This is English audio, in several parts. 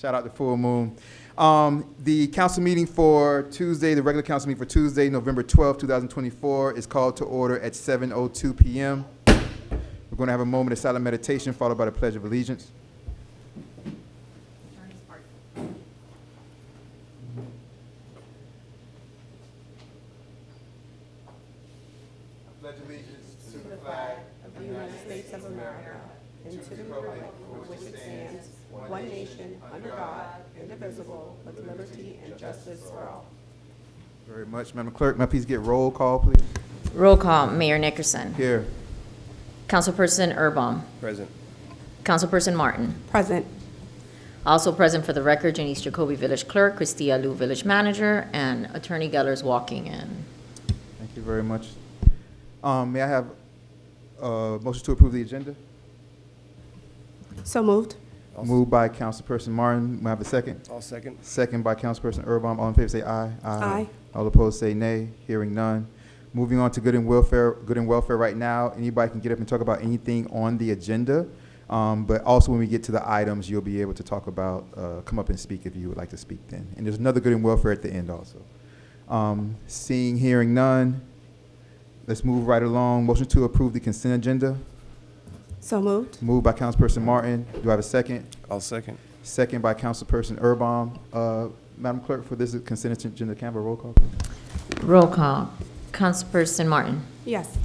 Shout out to Full Moon. The council meeting for Tuesday, the regular council meeting for Tuesday, November 12th, 2024, is called to order at 7:02 p.m. We're going to have a moment of silent meditation followed by the Pledge of Allegiance. Pledge allegiance to the flag of the United States of America and to the republic for which it stands, one nation, under God, indivisible, with liberty and justice for all. Very much. Madam Clerk, may I please get roll call, please? Roll call. Mayor Nickerson. Here. Councilperson Erbaum. Present. Councilperson Martin. Present. Also present for the record, Janice Jacoby, Village Clerk, Christia Liu, Village Manager, and Attorney Geller's walking in. Thank you very much. May I have a motion to approve the agenda? So moved. Moved by Councilperson Martin. May I have a second? I'll second. Second by Councilperson Erbaum. All in favor say aye. Aye. All opposed say nay. Hearing none. Moving on to good and welfare. Good and welfare right now. Anybody can get up and talk about anything on the agenda. But also when we get to the items, you'll be able to talk about, come up and speak if you would like to speak then. And there's another good and welfare at the end also. Seeing, hearing none. Let's move right along. Motion to approve the consent agenda. So moved. Moved by Councilperson Martin. Do I have a second? I'll second. Second by Councilperson Erbaum. Madam Clerk, for this consent agenda, can I have a roll call, please? Roll call. Councilperson Martin. Yes.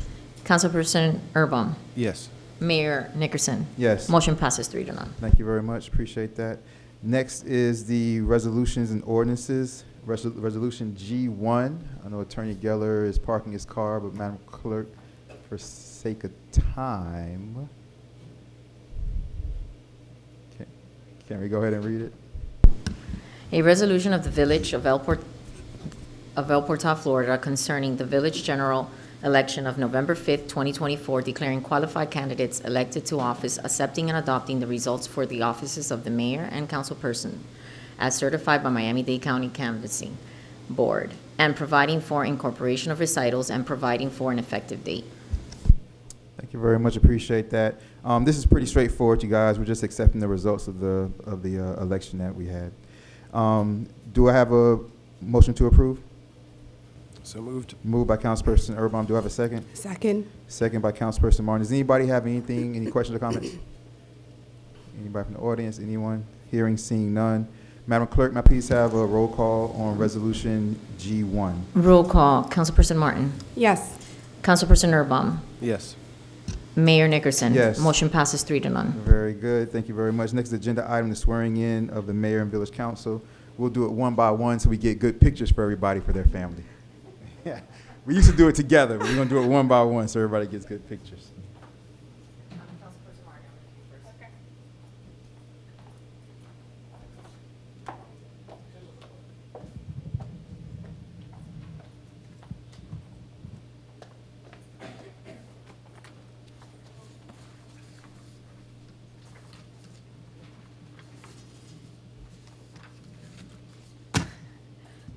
Councilperson Erbaum. Yes. Mayor Nickerson. Yes. Motion passes 3-0. Thank you very much. Appreciate that. Next is the resolutions and ordinances. Resolution G1. I know Attorney Geller is parking his car, but Madam Clerk, for sake of time, can we go ahead and read it? A resolution of the Village of El Portal, Florida, concerning the village general election of November 5th, 2024, declaring qualified candidates elected to office, accepting and adopting the results for the offices of the mayor and councilperson, as certified by Miami-Dade County Canvassing Board, and providing for incorporation of recitals and providing for an effective date. Thank you very much. Appreciate that. This is pretty straightforward, you guys. We're just accepting the results of the election that we had. Do I have a motion to approve? So moved. Moved by Councilperson Erbaum. Do I have a second? Second. Second by Councilperson Martin. Does anybody have anything, any questions or comments? Anybody from the audience? Anyone? Hearing, seeing none. Madam Clerk, may I please have a roll call on Resolution G1? Roll call. Councilperson Martin. Yes. Councilperson Erbaum. Yes. Mayor Nickerson. Yes. Motion passes 3-0. Very good. Thank you very much. Next agenda item, the swearing in of the mayor and village council. We'll do it one by one so we get good pictures for everybody for their family. Yeah. We used to do it together, but we're going to do it one by one so everybody gets good pictures.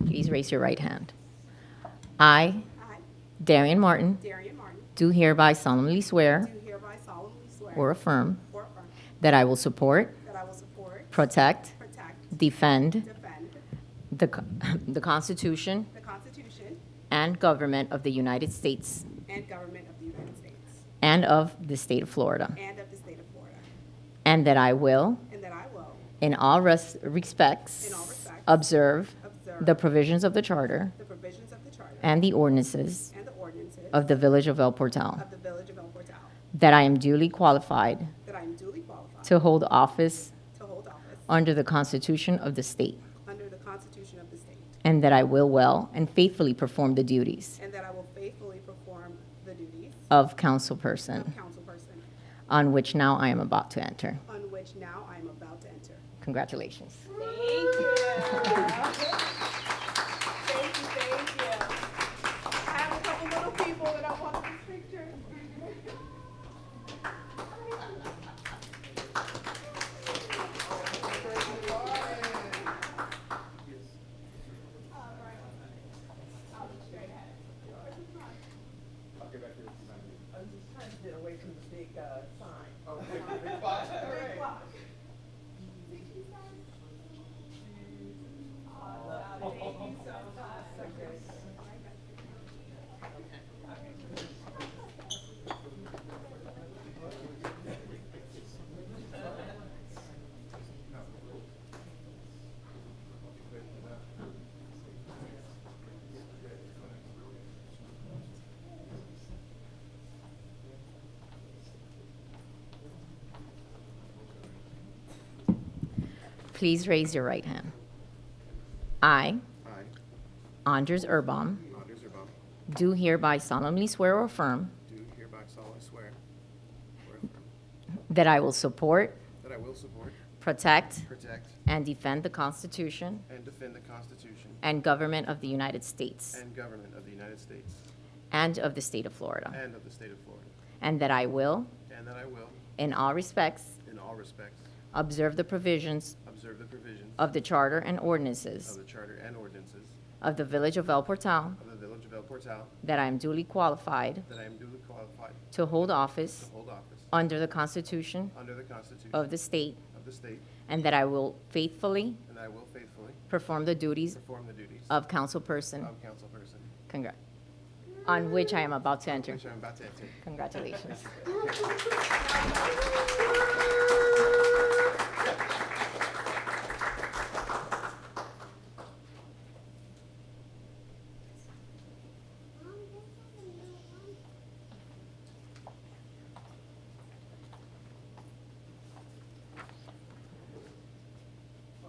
Please raise your right hand. I, Darian Martin, Darian Martin, do hereby solemnly swear do hereby solemnly swear or affirm or affirm that I will support, that I will support, protect, protect, defend defend the Constitution the Constitution and government of the United States and government of the United States and of the state of Florida, and of the state of Florida, and that I will, and that I will, in all respects, in all respects, observe observe the provisions of the Charter the provisions of the Charter and the ordinances and the ordinances of the Village of El Portal, of the Village of El Portal, that I am duly qualified that I am duly qualified to hold office to hold office under the Constitution of the state, under the Constitution of the state, and that I will well and faithfully perform the duties and that I will faithfully perform the duties of of councilperson councilperson, on which now I am about to enter. on which now I am about to enter. Congratulations. Thank you. Thank you, thank you. I have a couple little people that I want this picture. Get away from the big sign. Big clock. Please raise your right hand. I, I, Andres Urbom, Anders Urbach, do hereby solemnly swear or affirm do hereby solemnly swear or affirm that I will support, that I will support, protect, protect, and defend the Constitution and defend the Constitution and government of the United States and government of the United States and of the state of Florida, and of the state of Florida, and that I will, and that I will, in all respects, in all respects, observe the provisions observe the provisions of the Charter and of ordinances the Charter and ordinances of the Village of El Portal, of the Village of El Portal, that I am duly qualified that I am duly qualified to hold to office hold office under the Constitution under the Constitution of the state, of the state, and that I will faithfully and that I will faithfully perform the duties perform the duties of councilperson, of councilperson, on which I am about to enter. which I am about to enter. Congratulations.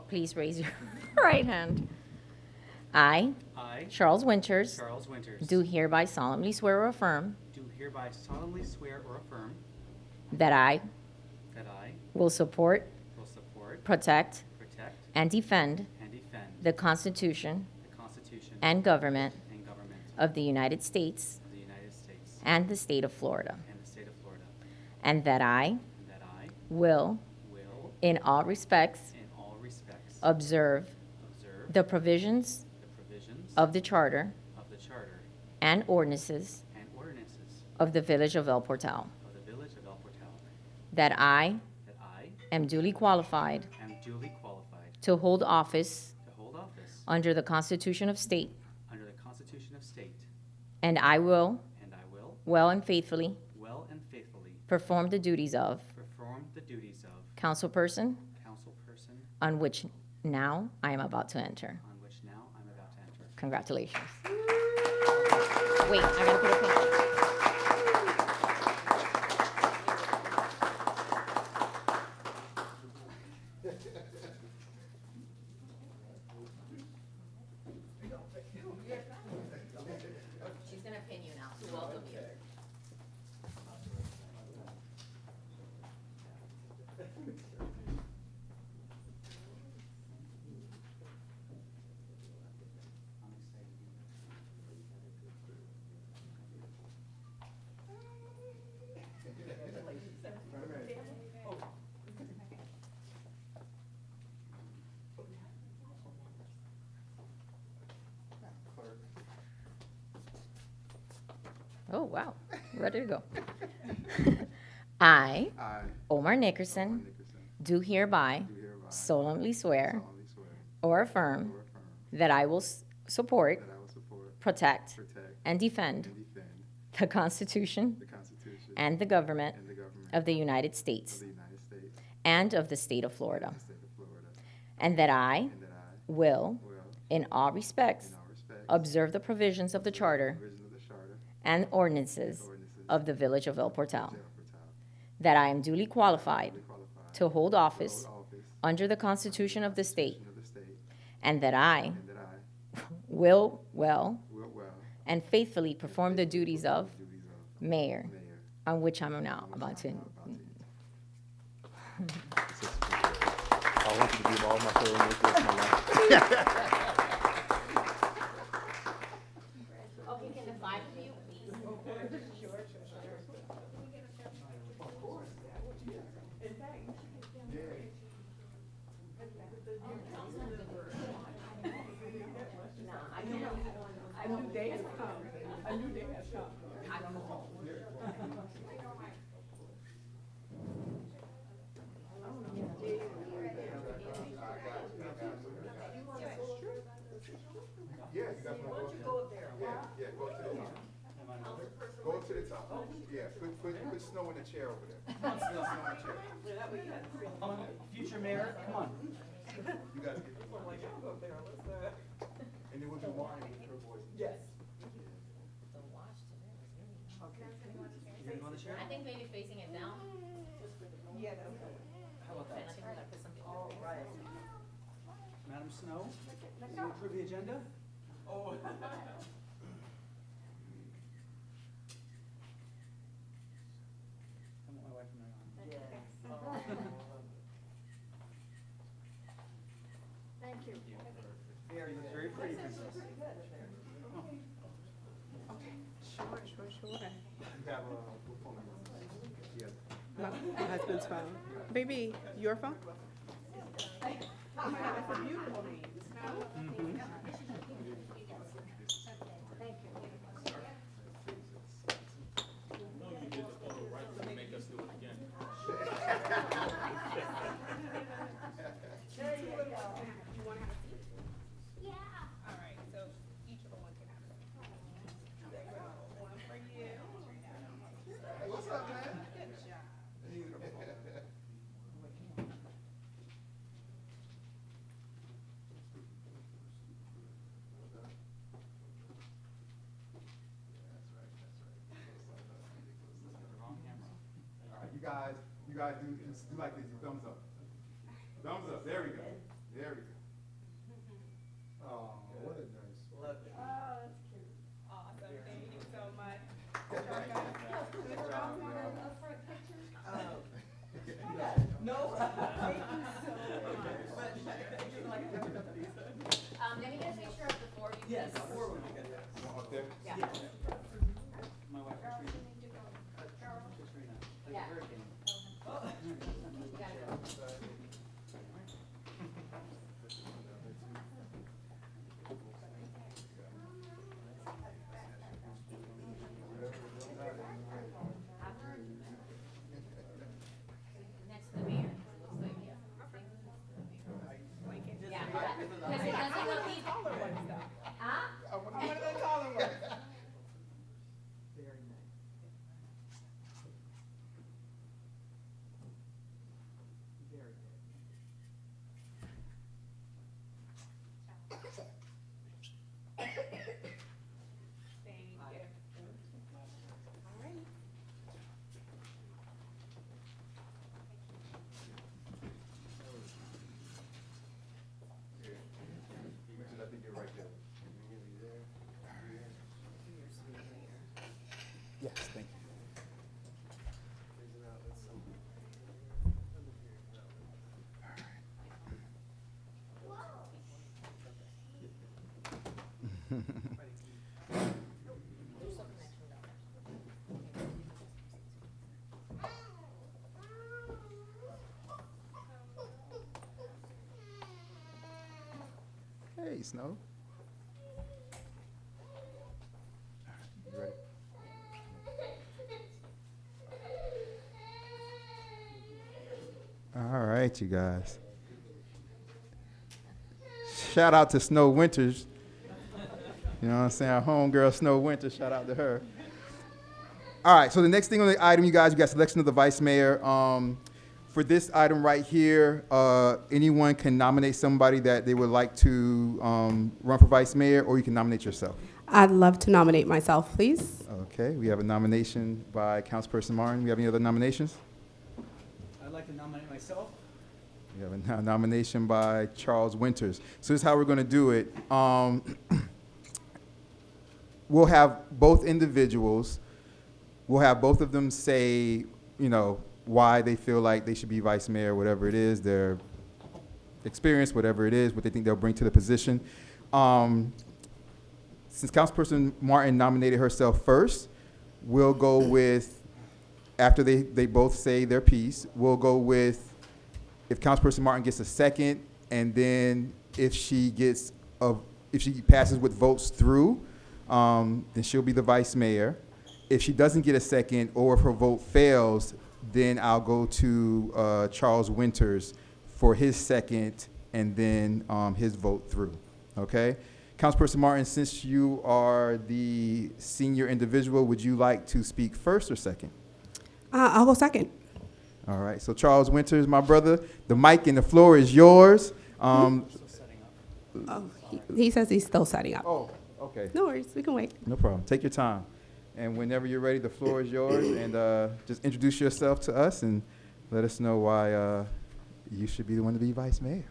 Please raise your right hand. I, I, Charles Winters, Charles Winters, do hereby solemnly swear or affirm do hereby solemnly swear or affirm that I that I will support, will support, protect, protect, and defend and defend the Constitution the Constitution and government and government of the United States of the United States and the state of Florida, and the state of Florida, and that I and that I will, will, in all respects, in all respects, observe observe the provisions the provisions of the Charter of the Charter and ordinances and ordinances of the Village of El Portal, of the Village of El Portal, that I that I am duly qualified am duly qualified to hold office to hold office under the Constitution of State, under the Constitution of State, and I will, and I will, well and faithfully, well and faithfully, perform the duties of perform the duties of councilperson, councilperson on which now I am about to enter. on which now I'm about to enter. Congratulations. Wait, I gotta put a picture. She's gonna pin you now to welcome you. Oh, wow. Ready to go. I, I, Omar Nickerson, Nickerson, do hereby do hereby solemnly swear solemnly swear or affirm or affirm that I will support, that I will support, protect, protect, and defend and defend the Constitution the Constitution and the government and the government of the United of States the United States and of the state of Florida, and the state of Florida, and that I and that I will, will, in all respects, in all respects, observe the provisions of the Charter provisions of the Charter and ordinances ordinances of the Village of El of Portal, Portal, that I am duly qualified duly qualified to hold office hold office under the Constitution of the state, of the state, and that I and that I will well will well and faithfully perform the duties of the duties of mayor, mayor. on which I'm now about to. I want you to be all my children with this, my life. Okay, can the five of you please? A new day has come. A new day has come. Yeah, you guys want to go up there? Yeah, go up to the top. Go up to the top. Yeah, put snow in the chair over there. Snow in the chair. Future mayor, come on. You guys get and then we'll do wine with your voice. Yes. You want the chair? I think maybe facing it down. Yeah, that's good. How about And I that? think we gotta put something. All right. Snow. Do you approve the agenda? Oh. I want my wife and I on. Thank you. Very, very pretty, princess. Sure. You have what phone number? Yes. My husband's phone. Baby, your phone? All right, so each of the one can have it. One for you. What's up, man? Good job. All right, you guys do like this, thumbs up. Thumbs up, there we go. There we go. Oh, what a nice. Oh, that's cute. Awesome, thank you so much. Let me get a picture of the four of you. Yes. Up there? Yeah. My wife, Katrina. Katrina. Like Yeah. a hurricane. You gotta go. Next to the mayor. Looks like, yeah. Yeah, because it doesn't look neat. Taller ones though. Huh? One of the taller ones. Very nice. Very good. Thank you. All right. I think you're right there. Yes, thank you. Hey, Snow. You ready? All right, you guys. Shout out to Snow Winters. You know what I'm saying? Our homegirl, Snow Winters, shout out to her. All right, so the next thing on the item, you guys, you got selection of the vice mayor. For this item right here, anyone can nominate somebody that they would like to run for vice mayor, or you can nominate yourself. I'd love to nominate myself, please. Okay, we have a nomination by Councilperson Martin. We have any other nominations? I'd like to nominate myself. We have a nomination by Charles Winters. So this is how we're going to do it. We'll have both individuals. We'll have both of them say, you know, why they feel like they should be vice mayor, whatever it is, their experience, whatever it is, what they think they'll bring to the position. Since Councilperson Martin nominated herself first, we'll go with, after they both say their piece, we'll go with, if Councilperson Martin gets a second, and then if she passes with votes through, then she'll be the vice mayor. If she doesn't get a second, or if her vote fails, then I'll go to Charles Winters for his second, and then his vote through. Okay? Councilperson Martin, since you are the senior individual, would you like to speak first or second? I'll go second. All right. So Charles Winters, my brother, the mic and the floor is yours. Still setting up. Oh, he says he's still setting up. Oh, okay. No worries, we can wait. No problem. Take your time. And whenever you're ready, the floor is yours. And just introduce yourself to us and let us know why you should be the one to be vice mayor.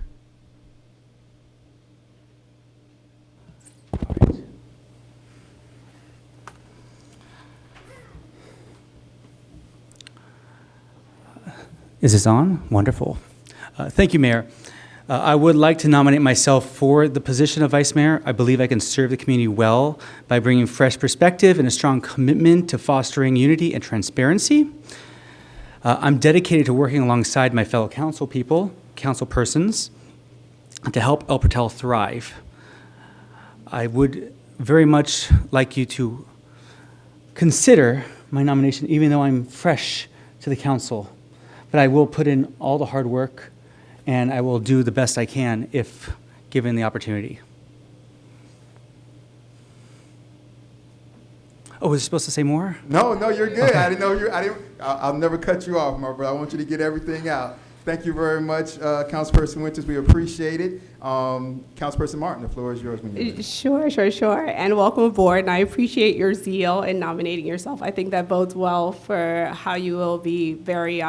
Is this on? Wonderful. Thank you, Mayor. I would like to nominate myself for the position of Vice Mayor. I believe I can serve the community well by bringing fresh perspective and a strong commitment to fostering unity and transparency. I'm dedicated to working alongside my fellow council persons, to help El Portal thrive. I would very much like you to consider my nomination, even though I'm fresh to the council. But I will put in all the hard work, and I will do the best I can if given the opportunity. Oh, was I supposed to say more? No, you're good. I didn't know you. I'll never cut you off, my brother. I want you to get everything out. Thank you very much, Councilperson Winters. We appreciate it. Councilperson Martin, the floor is yours. When you're ready. Sure. And welcome aboard. And I appreciate your zeal in nominating yourself. I think that bodes well for how you will be very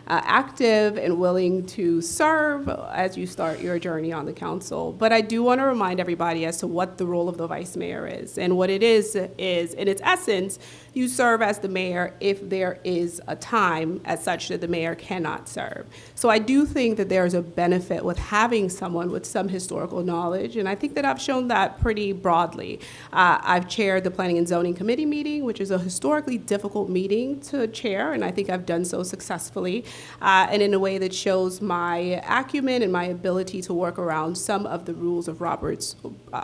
active and willing to serve as you start your journey on the council. But I do want to remind everybody as to what the role of the vice mayor is. And what it is in its essence, you serve as the mayor if there is a time as such that the mayor cannot serve. So I do think that there's a benefit with having someone with some historical knowledge, and I think that I've shown that pretty broadly. I've chaired the Planning and Zoning Committee meeting, which is a historically difficult meeting to chair, and I think I've done so successfully, and in a way that shows my acumen and my ability to work around some of the rules of Robert's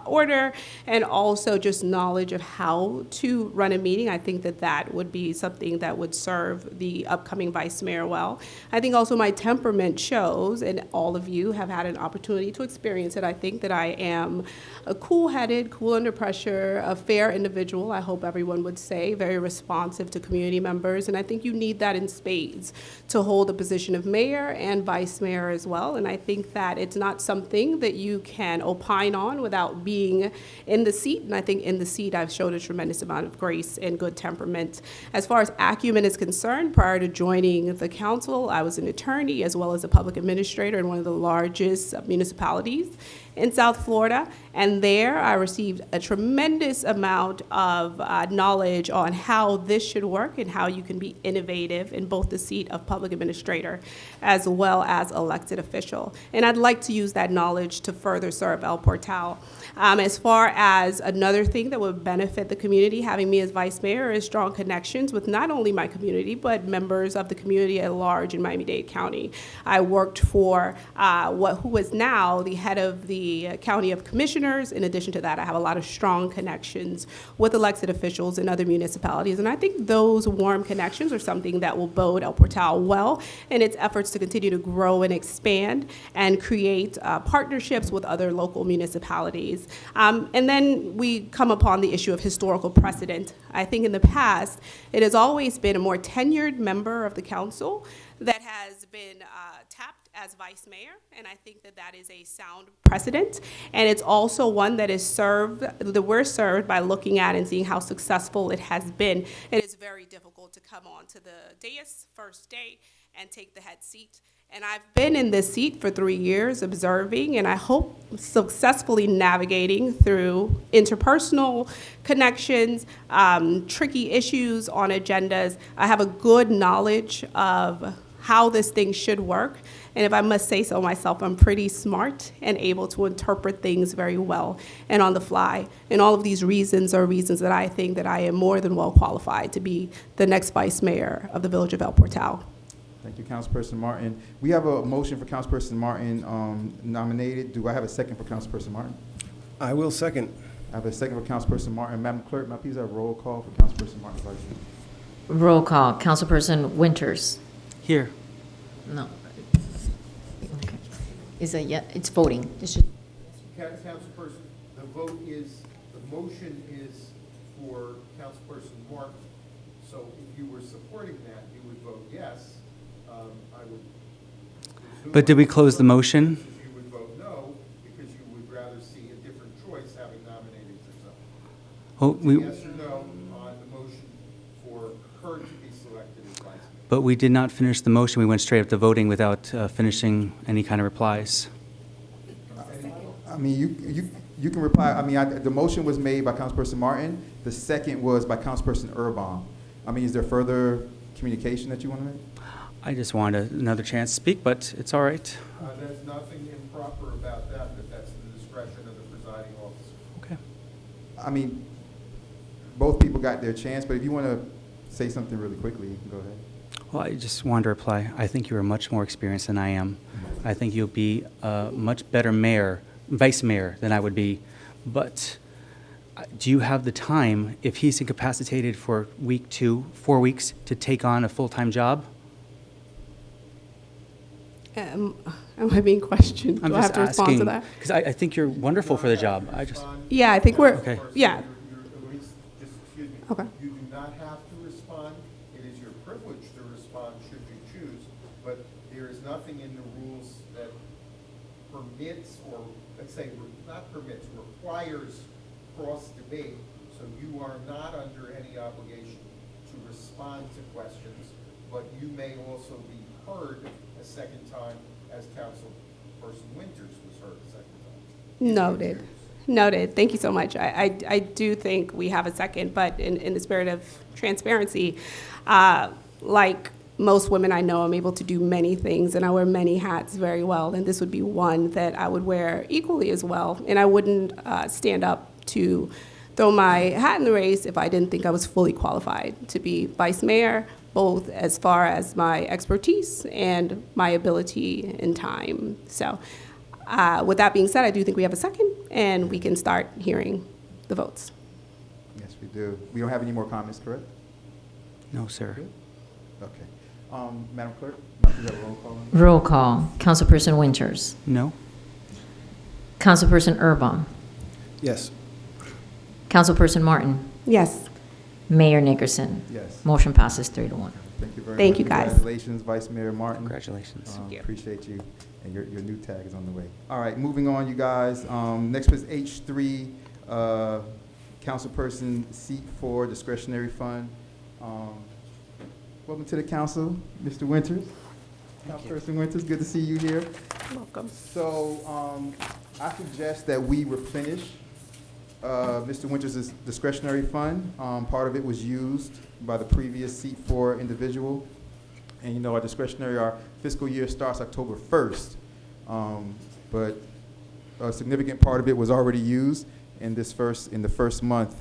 order, and also just knowledge of how to run a meeting. I think that would be something that would serve the upcoming vice mayor well. I think also my temperament shows, and all of you have had an opportunity to experience it, I think that I am a cool-headed, cool under pressure, a fair individual, I hope everyone would say, very responsive to community members, and I think you need that in spades to hold the position of mayor and vice mayor as well, and I think that it's not something that you can opine on without being in the seat, and I think in the seat I've showed a tremendous amount of grace and good temperament. As far as acumen is concerned, prior to joining the council, I was an attorney as well as a public administrator in one of the largest municipalities in South Florida, and there I received a tremendous amount of knowledge on how this should work and how you can be innovative in both the seat of public administrator as well as elected official. And I'd like to use that knowledge to further serve El Portal. As far as another thing that would benefit the community, having me as vice mayor, is strong connections with not only my community, but members of the community at large in Miami-Dade County. I worked for who is now the head of the County of Commissioners. In addition to that, I have a lot of strong connections with elected officials in other municipalities, and I think those warm connections are something that will bode El Portal well in its efforts to continue to grow and expand and create partnerships with other local municipalities. And then we come upon the issue of historical precedent. I think in the past, it has always been a more tenured member of the council that has been tapped as vice mayor, and I think that is a sound precedent, and it's also one that we're served by looking at and seeing how successful it has been. It is very difficult to come on to the dais first day and take the head seat. And I've been in this seat for 3 years observing, and I hope successfully navigating through interpersonal connections, tricky issues on agendas. I have a good knowledge of how this thing should work. And if I must say so myself, I'm pretty smart and able to interpret things very well and on the fly. And all of these reasons are reasons that I think that I am more than well qualified to be the next vice mayor of the Village of El Portal. Thank you, Councilperson Martin. We have a motion for Councilperson Martin nominated. Do I have a second for Councilperson Martin? I will second. I have a second for Councilperson Martin. Madam Clerk, may I please have a roll call for Councilperson Martin? Roll call. Councilperson Winters. Here. No. Okay. Is it yet? It's voting. This should. Councilperson, the motion is for Councilperson Martin. So if you were supporting that, you would vote yes. I would presume. But did we close the motion? You would vote no because you would rather see a different choice having nominated yourself. Oh, Yes or no on the motion for her to be selected as vice mayor. but we did not finish the motion. We went straight up to voting without finishing any kind of replies. I mean, you can reply. I mean, the motion was made by Councilperson Martin. The second was by Councilperson Urban. I mean, is there further communication that you want to make? I just wanted another chance to speak, but it's all right. There's nothing improper about that, but that's the discretion of the presiding officer. Okay. I mean, both people got their chance, but if you want to say something really quickly, you can go ahead. Well, I just wanted to reply. I think you are much more experienced than I am. I think you'll be a much better mayor, vice mayor than I would be. But do you have the time, if he's incapacitated for 4 weeks, to take on a full-time job? Am I being questioned? I'm Do I have just to respond to asking, that? because I think you're wonderful for the job. I just, Yeah, I think we're, Okay. yeah. Louise, just excuse me. Okay. You do not have to respond. It is your privilege to respond should you choose, but there is nothing in the rules that permits or, let's say, not permits, requires cross debate. So you are not under any obligation to respond to questions, but you may also be heard a second time as Councilperson Winters was heard a second time. Noted. Noted. Thank you so much. I do think we have a second, but in the spirit of transparency, like most women I know, I'm able to do many things and I wear many hats very well, and this would be one that I would wear equally as well. And I wouldn't stand up to throw my hat in the race if I didn't think I was fully qualified to be vice mayor, both as far as my expertise and my ability and time. So with that being said, I do think we have a second, and we can start hearing the votes. Yes, we do. We don't have any more comments, correct? no, sir. Okay. Madam Clerk, we have a roll call. Roll call. Councilperson Winters. No? Councilperson Urban. Yes. Councilperson Martin. Yes. Mayor Nickerson. Yes. Motion passes 3-1. Thank you very much. Thank you, guys. Congratulations, Vice Mayor Martin. Congratulations. Appreciate you, and your new tag is on the way. All right, moving on, you guys. Next was H3, Councilperson Seat 4 Discretionary Fund. Welcome to the council, Mr. Winters. Councilperson Winters, good to see you here. Welcome. So I suggest that we replenish Mr. Winters' discretionary fund. Part of it was used by the previous Seat 4 individual. And you know, our fiscal year starts October 1st. But a significant part of it was already used in the first month.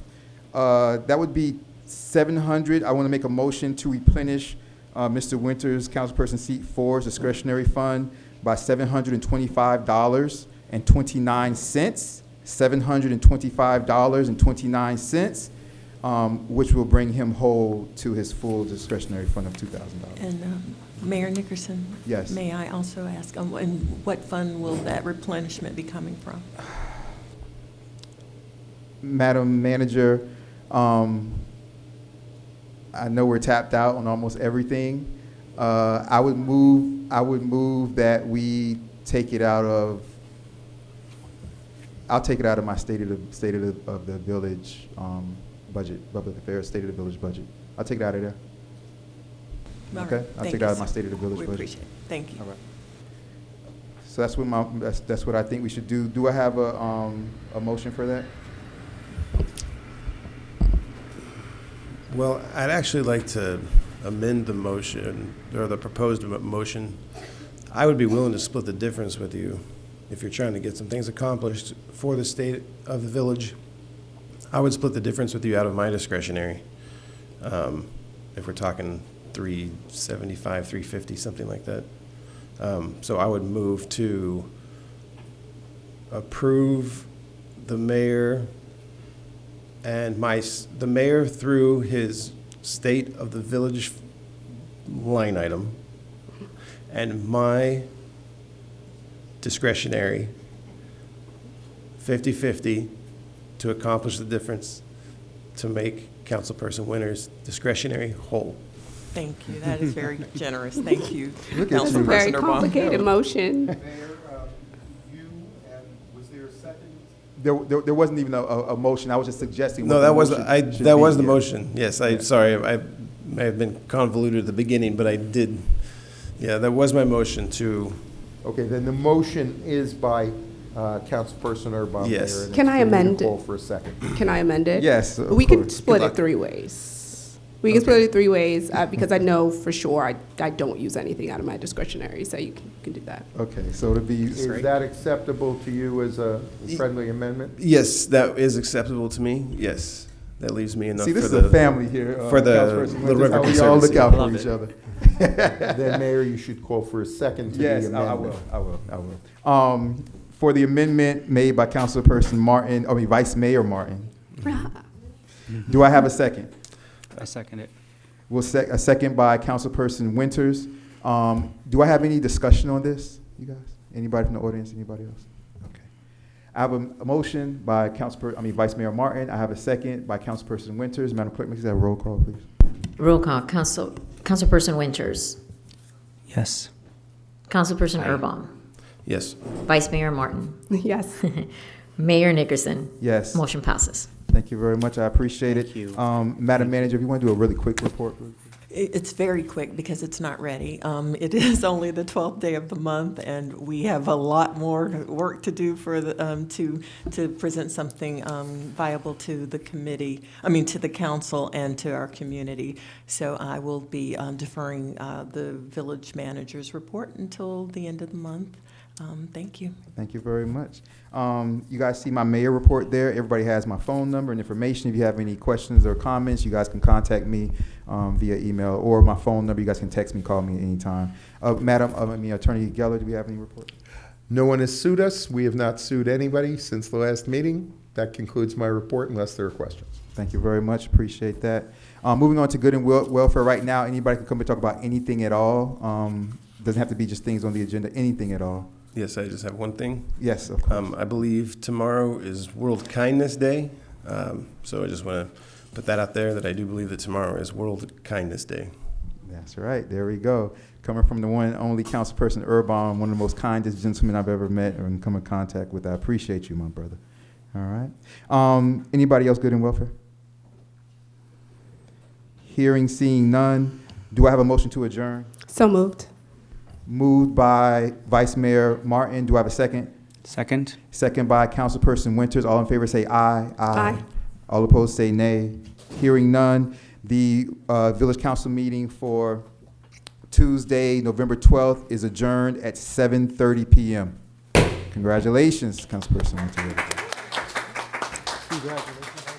That would be $700. I want to make a motion to replenish Mr. Winters, Councilperson Seat 4's discretionary fund by $725.29. $725.29, which will bring him whole to his full discretionary fund of $2,000. And Mayor Nickerson? Yes. May I also ask, and what fund will that replenishment be coming from? Madam Manager, I know we're tapped out on almost everything. I would move that we take it out of. I'll take it out of my state of the village budget, public affairs, state of the village budget. I'll take it out of there. All Okay, right. I'll Thank take it you, out of my sir. state of the village We budget. appreciate it. Thank you. All right. So that's what I think we should do. Do I have a motion for that? Well, I'd actually like to amend the motion, or the proposed motion. I would be willing to split the difference with you if you're trying to get some things accomplished for the state of the village. I would split the difference with you out of my discretionary. If we're talking 375, 350, something like that. So I would move to approve the mayor and the mayor through his state of the village line item, and my discretionary 50-50 to accomplish the difference to make Councilperson Winters discretionary whole. Thank you. That is very generous. Thank you, Look at you. That's a very Councilperson Urban. complicated motion. Mayor, you, and was there a second? There wasn't even a motion. I was just suggesting. No, what that the was, motion should that be. was the Yeah. motion. Yes, Yeah. sorry, I may have been convoluted at the beginning, but I did, yeah, that was my motion to, Okay, then the motion is by Councilperson Urban. Yes. Mayor, and Can it's I for you to amend it? call for a second. Can I amend it? Yes, of We can course. split Good it luck. 3 ways. We can split Okay. it 3 ways, because I know for sure I don't use anything out of my discretionary, so you can do that. Okay, so it'll be, Is that acceptable to you as a friendly amendment? Yes, that is acceptable to me. Yes, that leaves me enough see, this for is the a family here. for the Councilperson Little Winters, River how we all look Conservancy. out Love for it. each other. Then, Mayor, you should call for a second to the Yes, amendment. I will. For the amendment made by Councilperson Martin, Vice Mayor Martin, do I have a second? I second it. A second by Councilperson Winters. Do I have any discussion on this, you guys? Anybody from the audience, anybody else? Okay. I have a motion by Vice Mayor Martin. I have a second by Councilperson Winters. Madam Clerk, please have a roll call, please. Roll call. Councilperson Winters. Yes. Councilperson Erbaum. Yes. Vice Mayor Martin. Yes. Mayor Nickerson. Yes. Motion passes. Thank you very much. I appreciate it. Thank you. Madam Manager, if you want to do a really quick report. It's very quick because it's not ready. It is only the 12th day of the month, and we have a lot more work to do for the, to present something viable to the committee, to the council and to our community. So I will be deferring the village manager's report until the end of the month. Thank you. Thank you very much. You guys see my mayor report there. Everybody has my phone number and information. If you have any questions or comments, you guys can contact me via email or my phone number. You guys can text me, call me at any time. Attorney Geller, do we have any report? No one has sued us. We have not sued anybody since the last meeting. That concludes my report unless there are questions. Thank you very much. Appreciate that. Moving on to good and welfare right now. Anybody can come and talk about anything at all. Doesn't have to be just things on the agenda, anything at all. Yes, I just have one thing. Yes, of course. I believe tomorrow is World Kindness Day. So I just want to put that out there that I do believe that tomorrow is World Kindness Day. That's right. There we go. Coming from the one and only Councilperson Erbaum, one of the most kindest gentlemen I've ever met or come in contact with. I appreciate you, my brother. All right. Anybody else good in welfare? Hearing, seeing none. Do I have a motion to adjourn? So moved. Moved by Vice Mayor Martin. Do I have a second? Second. Second by Councilperson Winters. All in favor say aye. Aye. All opposed say nay. Hearing none. The Village Council meeting for Tuesday, November 12th is adjourned at 7:30 p.m. Congratulations, Councilperson Winters. Congratulations.